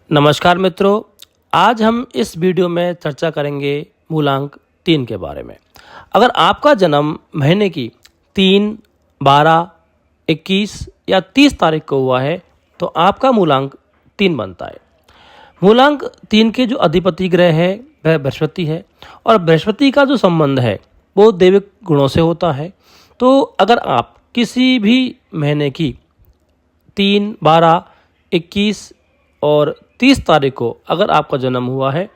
नमस्कार मित्रों, आज हम इस वीडियो में चर्चा करेंगे मूलांक 3 के बारे में। अगर आपका जन्म महीने की 3, 12, 21 या 30 तारीख को हुआ है तो आपका मूलांक 3 बनता है। मूलांक 3 के जो अधिपति ग्रह है वह बृहस्पति है और बृहस्पति का जो संबंध है वो दैविक गुणों से होता है। तो अगर आप किसी भी महीने की 3, 12, 21 और 30 तारीख को अगर आपका जन्म हुआ है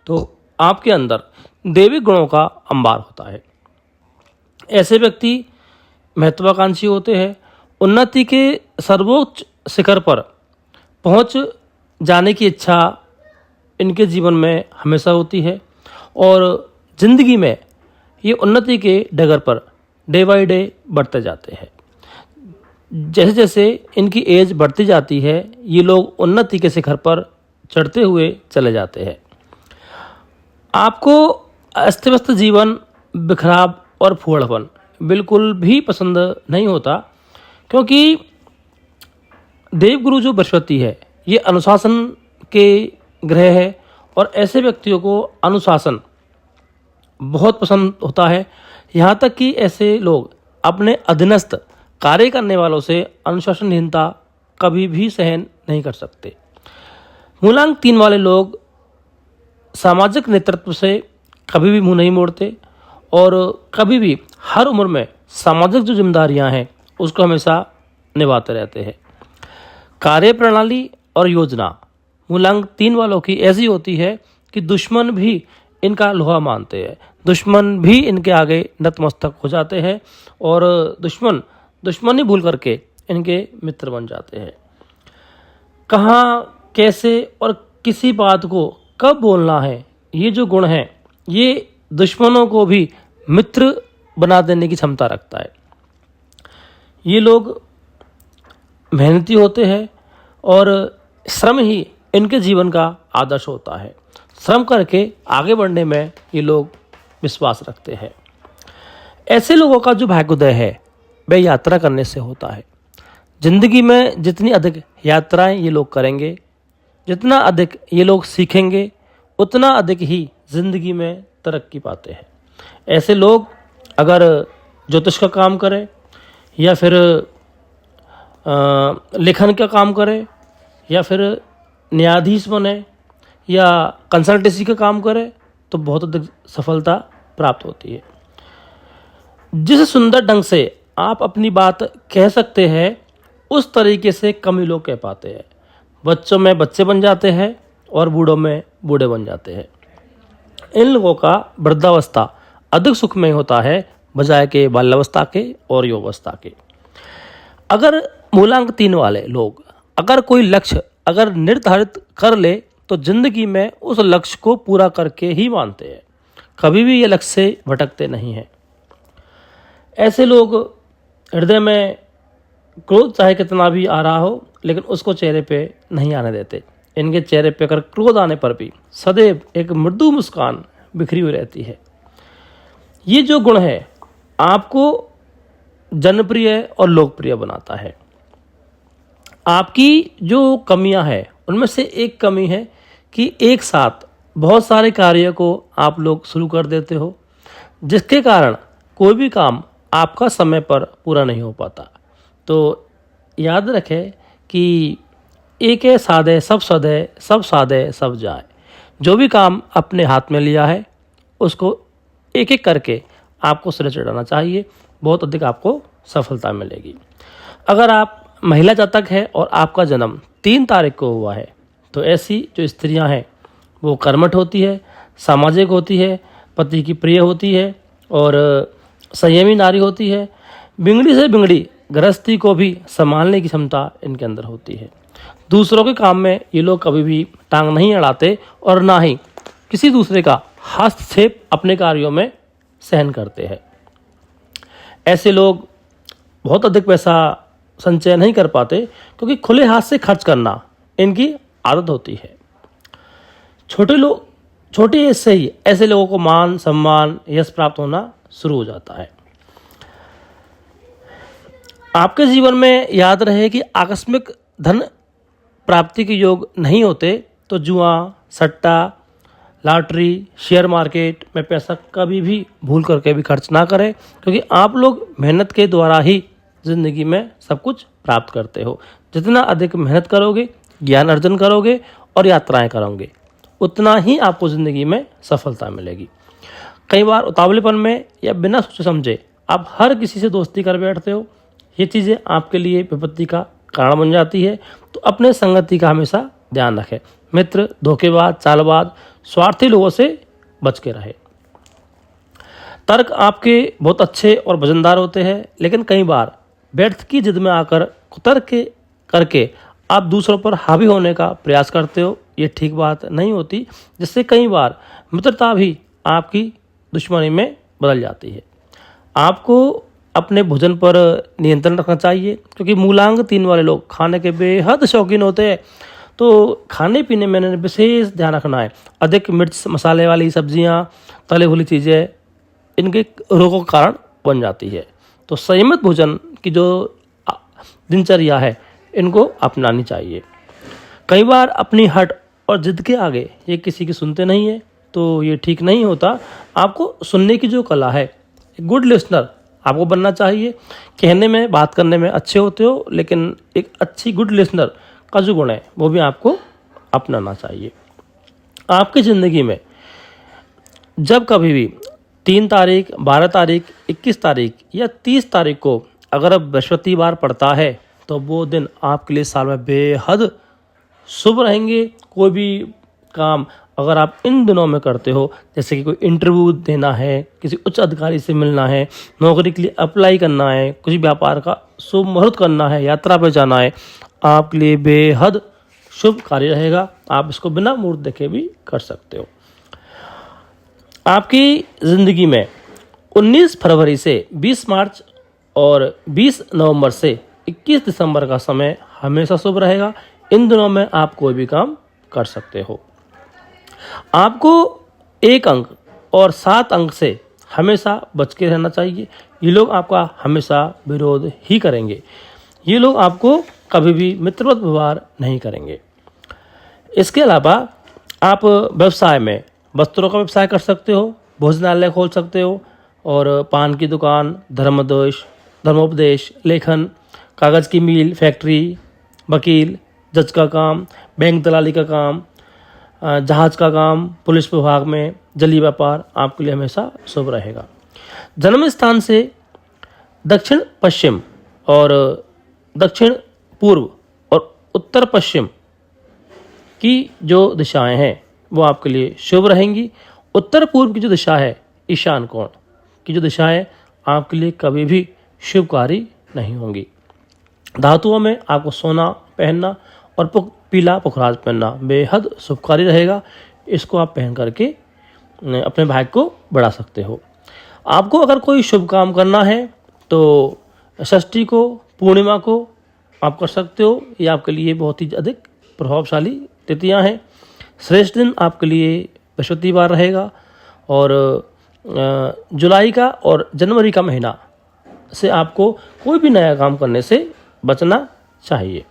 तो आपके अंदर दैविक गुणों का अंबार होता है। ऐसे व्यक्ति महत्वाकांक्षी होते हैं, उन्नति के सर्वोच्च शिखर पर पहुंच जाने की इच्छा इनके जीवन में हमेशा होती है और ज़िंदगी में ये उन्नति के डगर पर डे बाय डे बढ़ते जाते हैं। जैसे जैसे इनकी एज बढ़ती जाती है ये लोग उन्नति के शिखर पर चढ़ते हुए चले जाते हैं। आपको अस्त व्यस्त जीवन, बिखराव और फूहड़पन बिल्कुल भी पसंद नहीं होता, क्योंकि देवगुरु जो बृहस्पति है ये अनुशासन के ग्रह है और ऐसे व्यक्तियों को अनुशासन बहुत पसंद होता है। यहाँ तक कि ऐसे लोग अपने अधीनस्थ कार्य करने वालों से अनुशासनहीनता कभी भी सहन नहीं कर सकते। मूलांक 3 वाले लोग सामाजिक नेतृत्व से कभी भी मुंह नहीं मोड़ते और कभी भी हर उम्र में सामाजिक जो जिम्मेदारियां हैं उसको हमेशा निभाते रहते हैं। कार्य प्रणाली और योजना मूलांक 3 वालों की ऐसी होती है कि दुश्मन भी इनका लोहा मानते हैं, दुश्मन भी इनके आगे नतमस्तक हो जाते हैं और दुश्मनी भूल करके इनके मित्र बन जाते हैं। कहाँ, कैसे और किसी बात को कब बोलना है, ये जो गुण है ये दुश्मनों को भी मित्र बना देने की क्षमता रखता है। ये लोग मेहनती होते हैं और श्रम ही इनके जीवन का आदर्श होता है। श्रम करके आगे बढ़ने में ये लोग विश्वास रखते हैं। ऐसे लोगों का जो भाग्योदय है वह यात्रा करने से होता है। जिंदगी में जितनी अधिक यात्राएं ये लोग करेंगे, जितना अधिक ये लोग सीखेंगे, उतना अधिक ही जिंदगी में तरक्की पाते हैं। ऐसे लोग अगर ज्योतिष का काम करें या फिर लेखन का काम करें या फिर न्यायाधीश बने या कंसल्टेंसी का काम करें तो बहुत अधिक सफलता प्राप्त होती है। जिस सुंदर ढंग से आप अपनी बात कह सकते हैं उस तरीके से कम ही लोग कह पाते हैं। बच्चों में बच्चे बन जाते हैं और बूढ़ों में बूढ़े बन जाते हैं। इन लोगों का वृद्धावस्था अधिक सुखमय होता है बजाय के बाल्यावस्था के और युवावस्था के। अगर मूलांक 3 वाले लोग अगर कोई लक्ष्य अगर निर्धारित कर ले तो जिंदगी में उस लक्ष्य को पूरा करके ही मानते हैं, कभी भी ये लक्ष्य से भटकते नहीं हैं। ऐसे लोग हृदय में क्रोध चाहे कितना भी आ रहा हो लेकिन उसको चेहरे पे नहीं आने देते। इनके चेहरे पे अगर क्रोध आने पर भी सदैव एक मृदु मुस्कान बिखरी हुई रहती है। ये जो गुण है आपको जनप्रिय और लोकप्रिय बनाता है। आपकी जो कमियां हैं उनमें से एक कमी है कि एक साथ बहुत सारे कार्य को आप लोग शुरू कर देते हो, जिसके कारण कोई भी काम आपका समय पर पूरा नहीं हो पाता। तो याद रखें कि एक है साधे सब सधे, सब साधे सब जाए। जो भी काम अपने हाथ में लिया है उसको एक एक करके आपको सिरे चढ़ाना चाहिए, बहुत अधिक आपको सफलता मिलेगी। अगर आप महिला जातक है और आपका जन्म 3 तारीख को हुआ है तो ऐसी जो स्त्रियां हैं वो कर्मठ होती है, सामाजिक होती है, पति की प्रिय होती है और संयमी नारी होती है। बिगड़ी से बिगड़ी गृहस्थी को भी संभालने की क्षमता इनके अंदर होती है। दूसरों के काम में ये लोग कभी भी टांग नहीं अड़ाते और ना ही किसी दूसरे का हस्तक्षेप अपने कार्यों में सहन करते हैं। ऐसे लोग बहुत अधिक पैसा संचय नहीं कर पाते क्योंकि खुले हाथ से खर्च करना इनकी आदत होती है। छोटी एज से ही ऐसे लोगों को मान सम्मान यश प्राप्त होना शुरू हो जाता है। आपके जीवन में याद रहे कि आकस्मिक धन प्राप्ति के योग नहीं होते, तो जुआ, सट्टा, लॉटरी, शेयर मार्केट में पैसा कभी भी भूल करके भी खर्च ना करें, क्योंकि आप लोग मेहनत के द्वारा ही ज़िंदगी में सब कुछ प्राप्त करते हो। जितना अधिक मेहनत करोगे, ज्ञान अर्जन करोगे और यात्राएं करोगे, उतना ही आपको ज़िंदगी में सफलता मिलेगी। कई बार उतावलेपन में या बिना सोचे समझे आप हर किसी से दोस्ती कर बैठते हो। ये चीज़ें आपके लिए विपत्ति का कारण बन जाती है। तो अपने संगति का हमेशा ध्यान रखें। मित्र, धोखेबाज, चालबाज, स्वार्थी लोगों से बच के रहे। तर्क आपके बहुत अच्छे और वजनदार होते हैं, लेकिन कई बार व्यर्थ की जिद में आकर कुतर्क करके आप दूसरों पर हावी होने का प्रयास करते हो। ये ठीक बात नहीं होती, जिससे कई बार मित्रता भी आपकी दुश्मनी में बदल जाती है। आपको अपने भोजन पर नियंत्रण रखना चाहिए, क्योंकि मूलांग 3 वाले लोग खाने के बेहद शौकीन होते हैं। तो खाने पीने में विशेष ध्यान रखना है। अधिक मिर्च मसाले वाली सब्जियां, तले हुई चीज़ें इनके रोगों का कारण बन जाती है। तो संयमित भोजन की जो दिनचर्या है, इनको अपनानी चाहिए। कई बार अपनी हट और जिद के आगे ये किसी की सुनते नहीं है, तो ये ठीक नहीं होता। आपको सुनने की जो कला है, गुड लिसनर आपको बनना चाहिए। कहने में, बात करने में अच्छे होते हो, लेकिन एक अच्छी गुड लिसनर का जो गुण है वो भी आपको अपनाना चाहिए। आपकी ज़िंदगी में जब कभी भी 3 तारीख, 12 तारीख, 21 तारीख या 30 तारीख को अगर अब बृहस्पतिवार पड़ता है, तो वो दिन आपके लिए साल में बेहद शुभ रहेंगे। कोई भी काम अगर आप इन दिनों में करते हो, जैसे कि कोई इंटरव्यू देना है, किसी उच्च अधिकारी से मिलना है, नौकरी के लिए अप्लाई करना है, कुछ व्यापार का शुभ मुहूर्त करना है, यात्रा पर जाना है, आपके लिए बेहद शुभ कार्य रहेगा। आप इसको बिना मुहूर्त देखे भी कर सकते हो। आपकी ज़िंदगी में 19 फरवरी से 20 मार्च और 20 नवंबर से 21 दिसंबर का समय हमेशा शुभ रहेगा। इन दिनों में आप कोई भी काम कर सकते हो। आपको 1 अंक और 7 अंक से हमेशा बच के रहना चाहिए। ये लोग आपका हमेशा विरोध ही करेंगे। ये लोग आपको कभी भी मित्रवत व्यवहार नहीं करेंगे। इसके अलावा आप व्यवसाय में वस्त्रों का व्यवसाय कर सकते हो, भोजनालय खोल सकते हो, और पान की दुकान, धर्मोपदेश, लेखन, कागज़ की मिल, फैक्ट्री, वकील, जज का काम, बैंक दलाली का काम, जहाज का काम, पुलिस विभाग में, जली व्यापार आपके लिए हमेशा शुभ रहेगा। जन्म स्थान से दक्षिण पश्चिम और दक्षिण पूर्व और उत्तर पश्चिम की जो दिशाएं हैं वो आपके लिए शुभ रहेंगी। उत्तर पूर्व की जो दिशा है, ईशान कोण की जो दिशा है, आपके लिए कभी भी शुभकारी नहीं होंगी। धातुओं में आपको सोना पहनना और पीला पुखराज पहनना बेहद शुभकारी रहेगा। इसको आप पहन करके अपने भाग्य को बढ़ा सकते हो। आपको अगर कोई शुभ काम करना है तो षष्ठी को, पूर्णिमा को आप कर सकते हो। ये आपके लिए बहुत ही अधिक प्रभावशाली तिथियां हैं। श्रेष्ठ दिन आपके लिए बृहस्पतिवार रहेगा। और जुलाई का और जनवरी का महीना से आपको कोई भी नया काम करने से बचना चाहिए।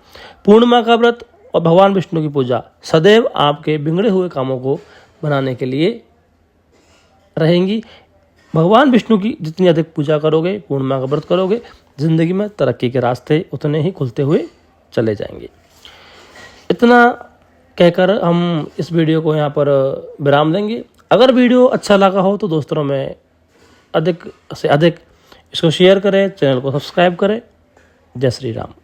पूर्णिमा का व्रत और भगवान विष्णु की पूजा सदैव आपके बिगड़े हुए कामों को बनाने के लिए रहेंगी। भगवान विष्णु की जितनी अधिक पूजा करोगे, पूर्णिमा का व्रत करोगे, जिंदगी में तरक्की के रास्ते उतने ही खुलते हुए चले जाएंगे। इतना कहकर हम इस वीडियो को यहाँ पर विराम देंगे। अगर वीडियो अच्छा लगा हो तो दोस्तों में अधिक से अधिक इसको शेयर करें, चैनल को सब्सक्राइब करें। जय श्री राम।